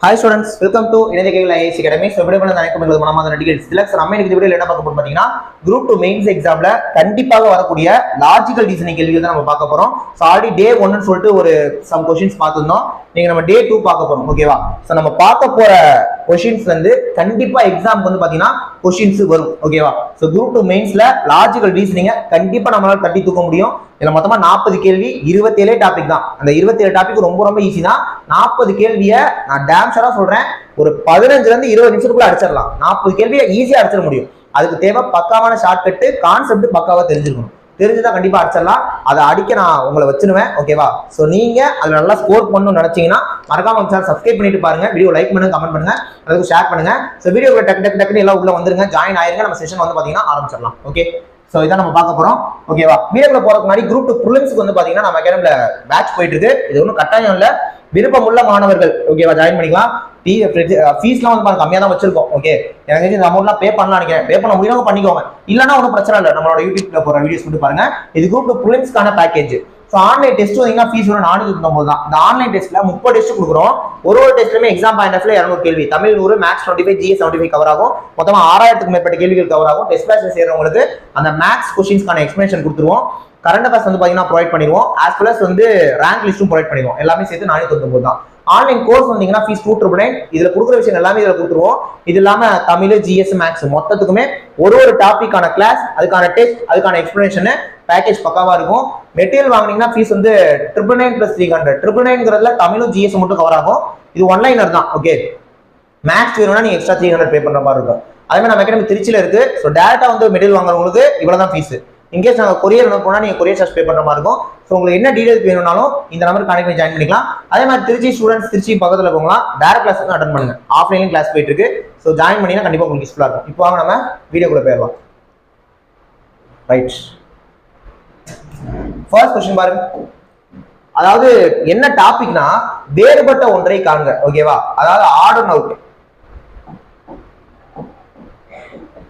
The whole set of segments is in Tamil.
Hi students, welcome to IAS Academy. So எப்படி பண்ண நினைக்கும் உங்களுக்கு மனமார்ந்த நன்றிகள். சிலக்ஸ் நம்ம இந்த வீடியோல என்ன பார்க்க போறோம் பாத்தீங்கன்னா group 2 mains examல கண்டிப்பாக வரக்கூடிய லாஜிக்கல் ரீசனிங் கேள்விகள் தான் நம்ம பார்க்க போறோம். சோ ஆல்ரெடி டே 1 ன்னு சொல்லிட்டு ஒரு some questions பார்த்திருந்தோம். நீங்க நம்ம டே 2 பார்க்க போறோம். ஓகேவா? சோ நம்ம பார்க்க போற questions வந்து கண்டிப்பா எக்ஸாம்க்கு வந்து பாத்தீங்கன்னா questions வரும். ஓகேவா? சோ group 2 mains ல லாஜிக்கல் ரீசனிங்க கண்டிப்பா நம்மளால தட்டி தூக்க முடியும். இதுல மொத்தமா 40 கேள்வி 27 டாபிக் தான். அந்த 27 டாபிக் ரொம்ப ஈஸி தான். 40 கேள்வியை நான் டேம் ஷூரா சொல்றேன், ஒரு 15ல இருந்து 20 நிமிஷத்துக்குள்ள அடிச்சிடலாம். 40 கேள்வியை ஈஸியா அடிச்சிட முடியும். அதுக்கு தேவை பக்காவான ஷார்ட்கட், கான்செப்ட் பக்காவா தெரிஞ்சிருக்கணும். தெரிஞ்சுதான் கண்டிப்பா அடிச்சிடலாம். அதை அடிக்க நான் உங்களை வச்சிருவேன். ஓகேவா? சோ நீங்க அதுல நல்லா ஸ்கோர் பண்ணணும்னு நினைச்சீங்கன்னா மறக்காம சேனல் சப்ஸ்கிரைப் பண்ணிட்டு பாருங்க, வீடியோ லைக் பண்ணுங்க, கமெண்ட் பண்ணுங்க, அதுக்கு ஷேர் பண்ணுங்க. சோ வீடியோக்குள்ள டக்கு எல்லாம் உள்ள வந்துருங்க, ஜாயின் ஆயிருங்க. நம்ம செஷன் வந்து பாத்தீங்கன்னா ஆரம்பிச்சிடலாம். ஓகே, சோ இதான் நம்ம பார்க்க போறோம். ஓகேவா? வீடியோக்குள்ள போறதுக்கு முன்னாடி குரூப் 2 ப்ரிலிம்ஸ்க்கு வந்து பாத்தீங்கன்னா நம்ம அகாடமில பேட்ச் போயிட்டு இருக்கு. இது ஒன்றும் கட்டாயம் இல்ல, விருப்பமுள்ள மாணவர்கள் ஓகேவா ஜாயின் பண்ணிக்கலாம். ஃபீஸ்லாம் வந்து பாருங்க கம்மியா தான் வச்சிருக்கோம். ஓகே, எனக்கு இந்த அமௌண்ட்லாம் பே பண்ணலாம் நினைக்கிறேன். பே பண்ண முடியும் பண்ணிக்கோங்க, இல்லன்னா ஒன்றும் பிரச்சனை இல்லை. நம்மளோட யூடியூப்ல போற வீடியோஸ் மட்டும் பாருங்க. இது குரூப் 2 ப்ரிலிம்ஸ்க்கான பேக்கேஜ். ஸோ ஆன்லைன் டெஸ்ட் வந்தீங்கன்னா ஃபீஸ் வரும் 499 தான். இந்த ஆன்லைன் டெஸ்ட்ல 30 டெஸ்ட் கொடுக்குறோம். ஒரு டெஸ்ட்லயுமே எக்ஸாம் பாயிண்ட் ஆஃப்ல 200 கேள்வி, தமிழ் 100, மேக்ஸ் 25, ஜிஎஸ் 75 கவர் ஆகும். மொத்தமா 6000க்கு மேற்பட்ட கேள்விகள் கவர் ஆகும். டெஸ்ட் பேட்ச்ல சேர்றவங்களுக்கு அந்த மேக்ஸ் கொஸ்டின்ஸ்க்கான எக்ஸ்பிளேஷன் கொடுத்துருவோம். கரண்ட் அஃபேர்ஸ் வந்து பாத்தீங்கன்னா ப்ரொவைட் பண்ணிடுவோம். ஆஸ் வெல் அஸ் வந்து ரேங்க் லிஸ்ட்டும் ப்ரொவைட் பண்ணிடுவோம். எல்லாமே சேர்த்து 499 தான். ஆன்லைன் கோர்ஸ் வந்தீங்கன்னா ஃபீஸ் 299. இதுல கொடுக்குற விஷயம் எல்லாமே இதுல கொடுத்துருவோம். இது இல்லாம தமிழ், ஜிஎஸ், மேக்ஸ் மொத்தத்துக்குமே ஒரு டாபிக்கான கிளாஸ், அதுக்கான டெஸ்ட், அதுக்கான எக்ஸ்பிளனேஷன் பேக்கேஜ் பக்காவா இருக்கும். மெட்டீரியல் வாங்கினீங்கன்னா ஃபீஸ் வந்து 999 + 300. 999ங்கிறதுல தமிழும் ஜிஎஸ் மட்டும் கவர் ஆகும். இது ஒன்லைனர் தான். ஓகே, மேக்ஸ் வேணும்னா நீங்க எக்ஸ்ட்ரா 300 பே பண்ற மாதிரி இருக்கும். அதே மாதிரி நம்ம அகாடமி திருச்சியில இருக்கு. ஸோ டேரக்டா வந்து மெட்டீரியல் வாங்குறவங்களுக்கு இவ்வளவுதான் ஃபீஸ். இன்கேஸ் நாங்கள் கொரியர் போனா நீங்க கொரியர் சார்ஜ் பே பண்ற மாதிரி இருக்கும். ஸோ உங்களுக்கு என்ன டீடைல்ஸ் வேணும்னாலும் இந்த நம்பருக்கு கனெக்ட் பண்ணி ஜாயின் பண்ணிக்கலாம். அதே மாதிரி திருச்சி ஸ்டூடெண்ட்ஸ் திருச்சி பக்கத்தில் இருக்கவங்களா டேரக்ட் கிளாஸ் அட்டன் பண்ணுங்க. ஆஃப்லைன்லையும் கிளாஸ் போயிட்டு இருக்கு. ஸோ ஜாயின் பண்ணினா கண்டிப்பா உங்களுக்கு யூஸ்ஃபுல்லா இருக்கும். இப்போ வாங்க நம்ம வீடியோக்குள்ள போயிடலாம். ரைட், ஃபர்ஸ்ட் क्वेश्चन பாருங்க. அதாவது என்ன டாபிக்னா வேறுபட்ட ஒன்றை காண்க. ஓகேவா? அதாவது ஆட் அண்ட் அவுட்,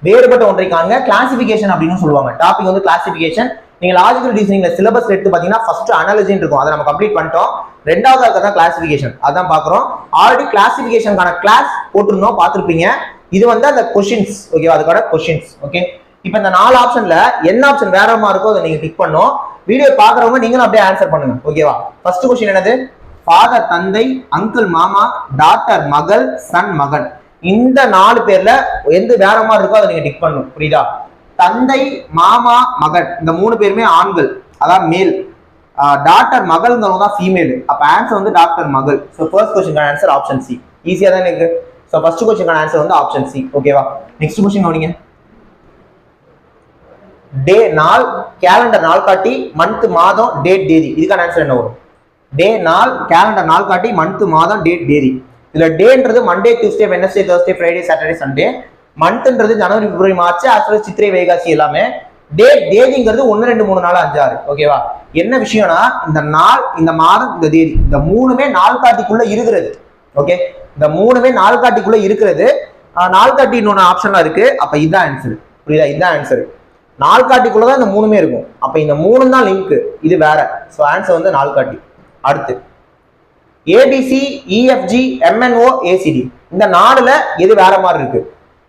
வேறுபட்ட ஒன்றை காண்க. கிளாசிபிகேஷன் அப்படின்னு சொல்லுவாங்க. டாபிக் வந்து கிளாசிபிகேஷன். நீங்க லாஜிக்கல் ரீசனிங்ல சிலபஸ் எடுத்து பாத்தீங்கன்னா ஃபர்ஸ்ட் அனாலஜின்னு இருக்கும், அதை நம்ம கம்ப்ளீட் பண்ணிட்டோம். ரெண்டாவது தான் கிளாசிபிகேஷன், அதான் பாக்குறோம். ஆல்ரெடி கிளாசிபிகேஷனுக்கான கிளாஸ் போட்டிருந்தோம், பார்த்திருப்பீங்க. இது வந்து அந்த கொஸ்டின்ஸ். ஓகேவா? அதுக்கான கொஸ்டின்ஸ். ஓகே, இப்போ இந்த 4 ஆப்ஷன்ல என்ன ஆப்ஷன் வேறமா இருக்கோ அதை நீங்க டிக் பண்ணணும். வீடியோ பாக்குறவங்க நீங்களும் அப்படியே ஆன்சர் பண்ணுங்க. ஓகேவா? ஃபர்ஸ்ட் கொஸ்டின் என்னது? ஃபாதர் தந்தை, அங்கிள் மாமா, டாக்டர் மகள், சன் மகன். இந்த 4 பேர்ல எந்த வேற மாதிரி இருக்கோ அதை நீங்க டிக் பண்ணணும். புரியுதா? தந்தை, மாமா, மகன் இந்த 3 பேருமே ஆண்கள், அதான் மேல். டாக்டர் மகள்ங்கிறவங்க தான் ஃபீமேல். அப்ப ஆன்சர் வந்து டாக்டர் மகள். So first question answer option C. ஈஸியா தான் இருக்கு. ஸோ ஃபர்ஸ்ட் கொஸ்டின் ஆன்சர் வந்து ஆப்ஷன் சி. ஓகேவா? நெக்ஸ்ட் கொஸ்டின் கவனிங்க. டே நாள், கேலண்டர் நாள் காட்டி, மந்த் மாதம், டேட் தேதி. இதுக்கான ஆன்சர் என்ன வரும்? டே நாள், கேலண்டர் நாள் காட்டி, மந்த் மாதம், டேட் தேதி. இதுல டேன்றது Monday, Tuesday, Wednesday, Thursday, Friday, Saturday, Sunday. மந்த்ன்றது ஜனவரி, பிப்ரவரி, மார்ச், அப்புறம் சித்திரை, வைகாசி எல்லாமே. டேட் தேதிங்கிறது 1 2 3 4 5 6. ஓகேவா? என்ன விஷயம்னா இந்த நாள், இந்த மாதம், இந்த தேதி, இந்த 3மே நாள் காட்டிக்குள்ள இருக்கிறது. ஓகே, இந்த 3மே நாள் காட்டிக்குள்ள இருக்கிறது. நாள் காட்டி இன்னொன்று ஆப்ஷன்லாம் இருக்கு. அப்ப இதுதான் ஆன்சர். புரியுதா? இதுதான் ஆன்சர். நாள் காட்டிக்குள்ளதான் இந்த 3மே இருக்கும். அப்ப இந்த 3 தான் லிங்க், இது வேற. ஸோ ஆன்சர் வந்து நாள் காட்டி. அடுத்து ஏபிசி, இஎஃப்ஜி, எம்என்ஓ, ஏசிடி. இந்த 4ல எது வேற மாதிரி இருக்கு?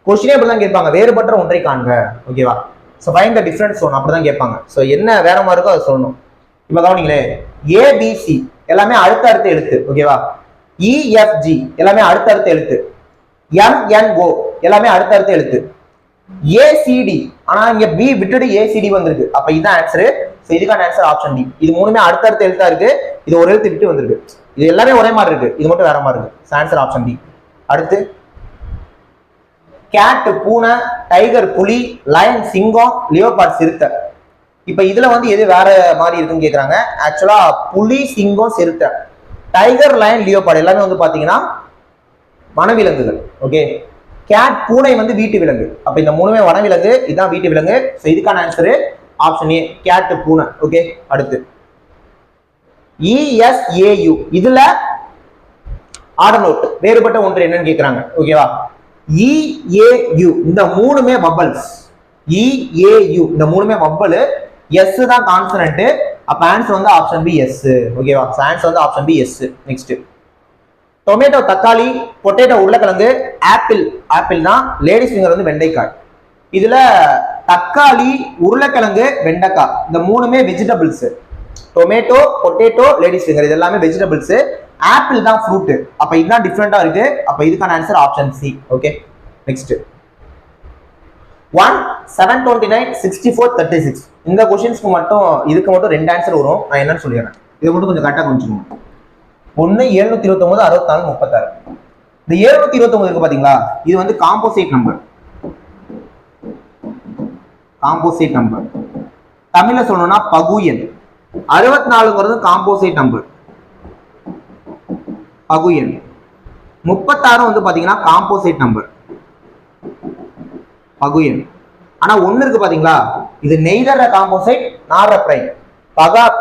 கொஸ்டினே அப்படிதான் கேட்பாங்க, வேறுபட்ட ஒன்றை காண்க. ஓகேவா? ஸோ ஃபைண்ட் த டிஃபரன்ஸ் ஒன்று அப்படிதான் கேட்பாங்க. ஸோ என்ன வேற மாதிரி இருக்கோ அதை சொல்லணும். இப்போ கவனிங்களே, ஏபிசி எல்லாமே அடுத்த எழுத்து. ஓகேவா? இஎஃப்ஜி எல்லாமே அடுத்த எழுத்து. எம்என்ஓ எல்லாமே அடுத்த எழுத்து. ஏசிடி, ஆனா இங்க பி விட்டுட்டு ஏசிடி வந்திருக்கு. அப்ப இதுதான் ஆன்சர். சோ இதுக்கான ஆன்சர் ஆப்ஷன் டி. இது 3மே அடுத்த எழுத்தா இருக்கு. இது ஒரு எழுத்து விட்டு வந்திருக்கு. இது எல்லாமே ஒரே மாதிரி இருக்கு, இது மட்டும் வேற மாதிரி இருக்கு. Answer option D. அடுத்து கேட் பூனை, டைகர் புலி, லயன் சிங்கம், லியோபார்ட் சிறுத்தை. இப்ப இதுல வந்து எது வேற மாதிரி இருக்குன்னு கேக்குறாங்க. ஆக்சுவலா புலி, சிங்கம், சிறுத்தை, டைகர், லயன், லியோபார்ட் எல்லாமே வந்து பாத்தீங்கன்னா வனவிலங்குகள். ஓகே, கேட் பூனை வந்து வீட்டு விலங்கு. அப்ப இந்த 3மே வனவிலங்கு, இதுதான் வீட்டு விலங்கு. சோ இதுக்கான ஆன்சர் ஆப்ஷன் ஏ, கேட் பூனை. ஓகே, அடுத்து இஎஸ்ஏயு. இதுல ஆட் அண்ட் அவுட் வேறுபட்ட ஒன்று என்னன்னு கேக்குறாங்க. ஓகேவா? இஏயு இந்த 3மே பபல்ஸ். இஏயு இந்த 3மே பபல். எஸ் தான் கான்சனன்ட். அப்ப ஆன்சர் வந்து ஆப்ஷன் பி எஸ். ஓகேவா? ஆன்சர் வந்து option B S. Next tomato தக்காளி, பொட்டேட்டோ உருளைக்கிழங்கு, ஆப்பிள் ஆப்பிள் தான், லேடிஸ் ஃபிங்கர் வந்து வெண்டைக்காய். இதுல தக்காளி, உருளைக்கிழங்கு, வெண்டைக்காய் இந்த மூணுமே vegetables. Tomato, potato, ladies finger இது எல்லாமே வெஜிடபிள்ஸ். ஆப்பிள் தான் ஃப்ரூட். அப்ப இதுதான் டிஃபரெண்டா இருக்கு. அப்ப இதுக்கான answer option C. Okay, next 1, 729, 64, 36 இந்த क्वेश्चंसக்கு மட்டும் இதுக்கு மட்டும் ரெண்டு ஆன்சர் வரும். நான் என்னன்னு சொல்லிடுறேன், இதை மட்டும் கொஞ்சம் கரெக்டா கொஞ்சம். 1 729 64 36. இந்த 729 இருக்கு பாத்தீங்களா, இது வந்து காம்போசிட் நம்பர். காம்போசிட் நம்பர் தமிழ்ல சொல்லணும்னா பகு எண். 64ங்கிறது காம்போசிட் நம்பர், பகு எண். 36 வந்து பாத்தீங்கன்னா காம்போசிட் நம்பர், பகு எண். ஆனா ஒண்ணு இருக்கு பாத்தீங்களா, இது நெய்தர் காம்போசைட் நார் பிரைம்.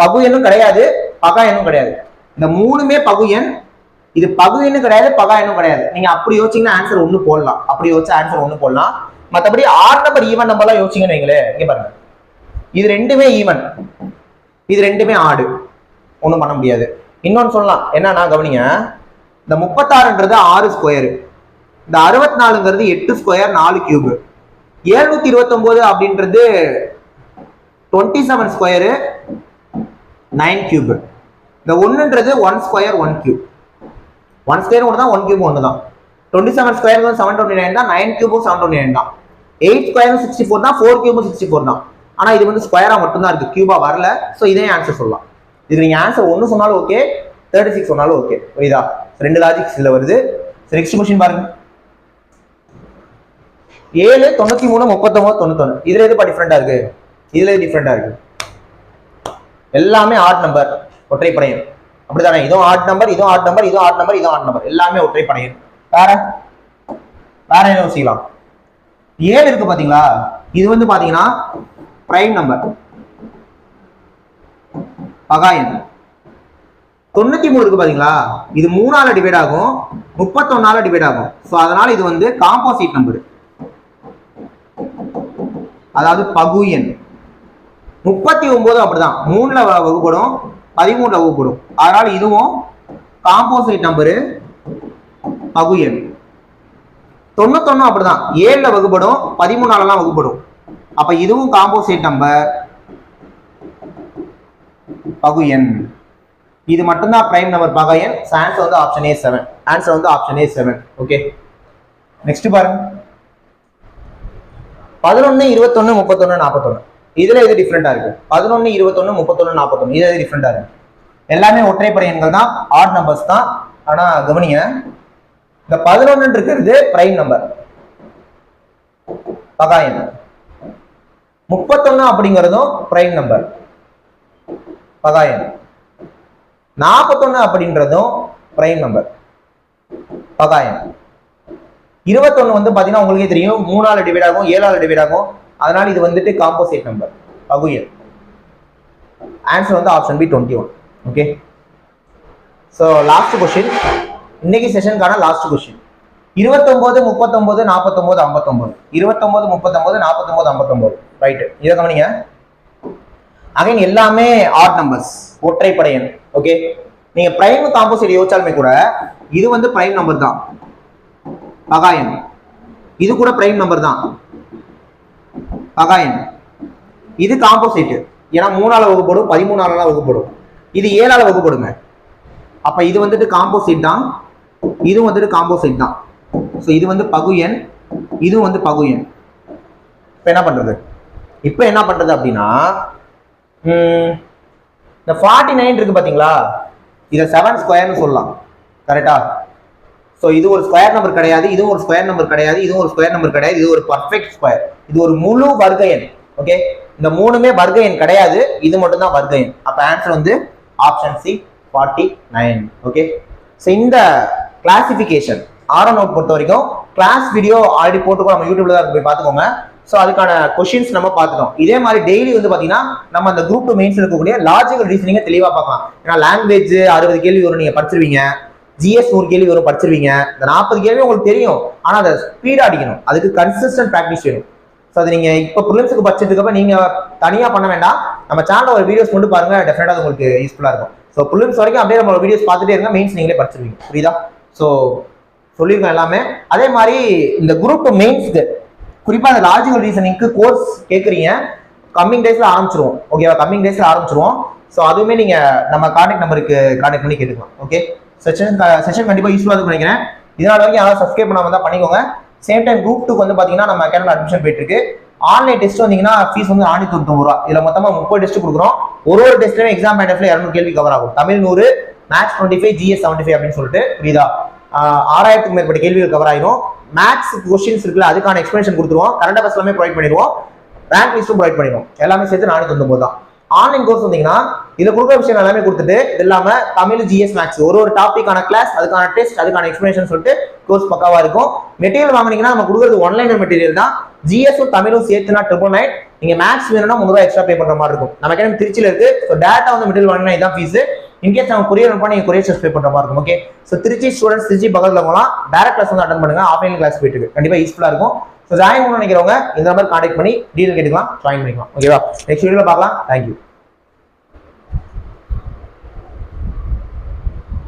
பகு எண்ணும் கிடையாது, பகா எண்ணும் கிடையாது. இந்த மூணுமே பகு எண். இது பகு எண்ணும் கிடையாது, பகா எண்ணும் கிடையாது. நீங்க அப்படி யோசிச்சீங்கன்னா ஆன்சர் ஒண்ணு போடலாம். அப்படி யோசிச்சா ஆன்சர் ஒண்ணு போடலாம். மற்றபடி ஆட் நம்பர் ஈவன் நம்பர்லாம் யோசிச்சீங்கன்னு வைங்களேன், இங்க பாருங்க, இது ரெண்டுமே ஈவன், இது ரெண்டுமே ஆடு, ஒண்ணும் பண்ண முடியாது. இன்னொன்னு சொல்லலாம் என்னன்னா கவனிங்க, இந்த 36ன்றது 6 ஸ்கொயர், இந்த 64ங்கிறது 8 ஸ்கொயர் 4 கியூப், 729 அப்படின்றது 27 ஸ்கொயர் 9 கியூப். இந்த 1ன்றது 1 ஸ்கொயர் 1 கியூப். 1 ஸ்கொயர் ஒன்று தான், 1 கியூப் ஒன்று தான். 27 ஸ்கொயர் 729 தான், 9 கியூப் 729 தான். 8 ஸ்கொயர் 64 தான், 4 கியூப் 64 தான். ஆனா இது வந்து ஸ்கொயரா மட்டும் தான் இருக்கு, கியூபா வரல. சோ இதே ஆன்சர் சொல்லலாம். இது நீங்க ஆன்சர் 1 சொன்னாலும் ஓகே, 36 சொன்னாலும் ஓகே. புரியுதா? ரெண்டு லாஜிக்ஸ் இதுல வருது. நெக்ஸ்ட் क्वेश्चन பாருங்க. 7 93 39 91 இதுல எது டிஃபரெண்டா இருக்கு? இதுல எது டிஃபரெண்டா இருக்கு? எல்லாமே ஆட் நம்பர், ஒற்றைப்படை எண். அப்படிதானே? இதுவும் ஆட் நம்பர், இதுவும் ஆட் நம்பர், இதுவும் ஆட் நம்பர், இதுவும் ஆட் நம்பர், எல்லாமே ஒற்றைப்படை எண். வேற வேற என்ன யோசிக்கலாம்? 7 இருக்கு பாத்தீங்களா, இது வந்து பாத்தீங்கன்னா பிரைம் நம்பர், பகா எண். 93 இருக்கு பாத்தீங்களா, இது 3ஆல டிவைட் ஆகும், 31ஆல டிவைட் ஆகும். சோ அதனால இது வந்து காம்போசிட் நம்பர், அதாவது பகு எண். 39 அப்படிதான், 3ல வகுப்படும், 13ல வகுப்படும். அதனால இதுவும் காம்போசிட் நம்பரு, பகு எண். 91 அப்படிதான், 7ல வகுப்படும், 13ஆலாம் வகுப்படும். அப்ப இதுவும் காம்போசிட் நம்பர், பகு எண். இது மட்டும்தான் பிரைம் நம்பர், பகா எண். ஆன்சர் வந்து ஆப்ஷன் A 7. ஆன்சர் வந்து ஆப்ஷன் A 7. ஓகே, நெக்ஸ்ட் பாருங்க. 11 21 31 41 இதுல எது டிஃபரெண்டா இருக்கு? 11 21 31 41 இது எது டிஃபரெண்டா இருக்கு? எல்லாமே ஒற்றைப்படை எண்கள் தான், ஆட் நம்பர்ஸ் தான். ஆனா கவனிங்க, இந்த 11 இருக்கிறது பிரைம் நம்பர், பகா எண். 31 அப்படிங்கிறதும் பிரைம் நம்பர், பகா எண். 41 அப்படின்றதும் பிரைம் நம்பர், பகா எண். 21 வந்து பாத்தீங்கன்னா உங்களுக்கே தெரியும், 3ஆல டிவைட் ஆகும், 7ஆல டிவைட் ஆகும். அதனால இது வந்துட்டு காம்போசிட் நம்பர், பகு எண். ஆன்சர் வந்து option B 21. Okay, so last question, இன்னைக்கு செஷனுக்கான லாஸ்ட் क्वेश्चन. 29 39 49 59 29 39 49 59 ரைட். இத கவனிங்க, அகைன் எல்லாமே ஆட் நம்பர்ஸ், ஒற்றைப்படை எண். ஓகே, நீங்க பிரைம் காம்போசிட் யோசிச்சாலுமே கூட இது வந்து பிரைம் நம்பர் தான், பகா எண். இது கூட பிரைம் நம்பர் தான், பகா எண். இது காம்போசிட், ஏன்னா 3ஆல வகுப்படும், 13ஆல வகுப்படும். இது 7ஆல வகுப்படுங்க. அப்ப இது வந்துட்டு காம்போசிட் தான், இது வந்துட்டு காம்போசிட் தான். சோ இது வந்து பகு எண், இது வந்து பகு எண். இப்ப என்ன பண்றது? இப்ப என்ன பண்றது அப்படின்னா, இந்த 49 இருக்கு பாத்தீங்களா, இத 7 ஸ்கொயர்னு சொல்லலாம். கரெக்டா? சோ இது ஒரு ஸ்கொயர் நம்பர் கிடையாது, இது ஒரு ஸ்கொயர் நம்பர் கிடையாது, இது ஒரு ஸ்கொயர் நம்பர் கிடையாது, இது ஒரு பர்ஃபெக்ட் ஸ்கொயர். இது ஒரு முழு வர்க்க எண். ஓகே, இந்த மூணுமே வர்க்க எண் கிடையாது, இது மட்டும் தான் வர்க்க எண். அப்ப ஆன்சர் வந்து ஆப்ஷன் சி 49. ஓகே, சோ இந்த கிளாசிபிகேஷன் ஆரோ நோட் பொறுத்த வரைக்கும் கிளாஸ் வீடியோ ஆல்ரெடி போட்டுக்கோ, நம்ம யூடியூப்ல தான் போய் பார்த்துக்கோங்க. ஸோ அதுக்கான கொஸ்டின்ஸ் நம்ம பார்த்துட்டோம். இதே மாதிரி டெய்லி வந்து பார்த்தீங்கன்னா நம்ம அந்த குரூப் 2 மெயின்ஸ் இருக்கக்கூடிய லாஜிக்கல் ரீசனிங்கை தெளிவாக பார்க்கலாம். ஏன்னா லாங்குவேஜ் 60 கேள்வி வரும், நீங்கள் படிச்சிருவீங்க. ஜிஎஸ் 100 கேள்வி வரும், படிச்சிருவீங்க. இந்த 40 கேள்வி உங்களுக்கு தெரியும், ஆனால் அதை ஸ்பீடாக அடிக்கணும். அதுக்கு கன்சிஸ்டன்ட் ப்ராக்டிஸ் வேணும். ஸோ அது நீங்கள் இப்போ ப்ரிலிம்ஸுக்கு படிச்சதுக்கப்புறம் நீங்கள் தனியாக பண்ண வேண்டாம், நம்ம சேனலில் ஒரு வீடியோஸ் கொண்டு பாருங்க, டெஃபினட்டாக உங்களுக்கு யூஸ்ஃபுல்லாக இருக்கும். ஸோ ப்ரிலிம்ஸ் வரைக்கும் அப்படியே நம்ம வீடியோஸ் பார்த்துட்டே இருங்க, மெயின்ஸ் நீங்களே படிச்சிருவீங்க. புரியுதா? ஸோ சொல்லியிருக்கோம் எல்லாமே. அதே மாதிரி இந்த குரூப் மெயின்ஸ்க்கு குறிப்பா அந்த லாஜிக்கல் ரீசனிங்க்கு கோர்ஸ் கேட்குறீங்க, கம்மிங் டேஸ்ல ஆரம்பிச்சிருவோம். ஓகேவா? கம்மிங் டேஸ்ல ஆரம்பிச்சிருவோம். ஸோ அதுவுமே நீங்க நம்ம கான்டாக்ட் நம்பருக்கு கான்டாக்ட் பண்ணி கேட்டுக்கலாம். ஓகே, செஷன் கண்டிப்பா யூஸ்ஃபுல்லாக இருக்கும்னு நினைக்கிறேன். இதனால வரைக்கும் யாராவது சப்ஸ்கிரைப் பண்ணாம தான் பண்ணிக்கோங்க. சேம் டைம் குரூப் 2 வந்து பாத்தீங்கன்னா நம்ம அகாடமில அட்மிஷன் போயிட்டு இருக்கு. ஆன்லைன் டெஸ்ட் வந்தீங்கன்னா ஃபீஸ் வந்து 499 ரூபா. இதுல மொத்தமா 30 டெஸ்ட் கொடுக்குறோம். ஒரு டெஸ்ட்லயும் எக்ஸாம் பாயிண்ட் ஆஃப்ல 200 கேள்வி கவர் ஆகும். தமிழ் 100, மேத்ஸ் 25, ஜிஎஸ் 75 அப்படின்னு சொல்லிட்டு புரியுதா? 6000க்கு மேற்பட்ட கேள்விகள் கவர் ஆயிரும். மேத்ஸ் கொஸ்டின்ஸ் இருக்குல்ல, அதுக்கான எக்ஸ்பிளேஷன் கொடுத்துருவோம். கரண்ட் அஃபேர்ஸ் எல்லாமே ப்ரொவைட் பண்ணிடுவோம். ரேங்க் லிஸ்ட்டும் ப்ரொவைட் பண்ணிடுவோம். எல்லாமே சேர்த்து 499 தான். ஆன்லைன் கோர்ஸ் வந்தீங்கன்னா இதுல கொடுக்குற விஷயம் எல்லாமே கொடுத்துட்டு, இது இல்லாம தமிழ், ஜிஎஸ், மேத்ஸ் ஒரு டாபிக்கான கிளாஸ், அதுக்கான டெஸ்ட், அதுக்கான எக்ஸ்பிளேஷன் சொல்லிட்டு கோர்ஸ் பக்காவா இருக்கும். மெட்டீரியல் வாங்குனீங்கன்னா நம்ம கொடுக்குறது ஒன்லைன் மெட்டீரியல் தான். ஜிஎஸும் தமிழும் சேர்த்துனா 999. நீங்க மேத்ஸ் வேணும்னா 300 எக்ஸ்ட்ரா பே பண்ற மாதிரி இருக்கும். நம்ம அகாடமி திருச்சியில இருக்கு. ஸோ டேரக்டா வந்து மெட்டீரியல் வாங்கினா இதான் ஃபீஸ். இன்கேஸ் நம்ம கொரியர் அனுப்பா நீங்க கொரியர் சார்ஜ் பே பண்ற மாதிரி இருக்கும். Okay, so Trichy students Trichy பக்கத்துல போகலாம். டேரக்ட் கிளாஸ் வந்து அட்டன் பண்ணுங்க. ஆஃப்லைன் கிளாஸ் போயிட்டு இருக்கு. கண்டிப்பா யூஸ்ஃபுல்லா இருக்கும். ஸோ ஜாயின் பண்ண நினைக்கிறவங்க இந்த நம்பர் கான்டாக்ட் பண்ணி டீல் கேட்டுக்கலாம், ஜாயின் பண்ணிக்கலாம். ஓகேவா? நெக்ஸ்ட் வீடியோல பார்க்கலாம். தேங்க்யூ.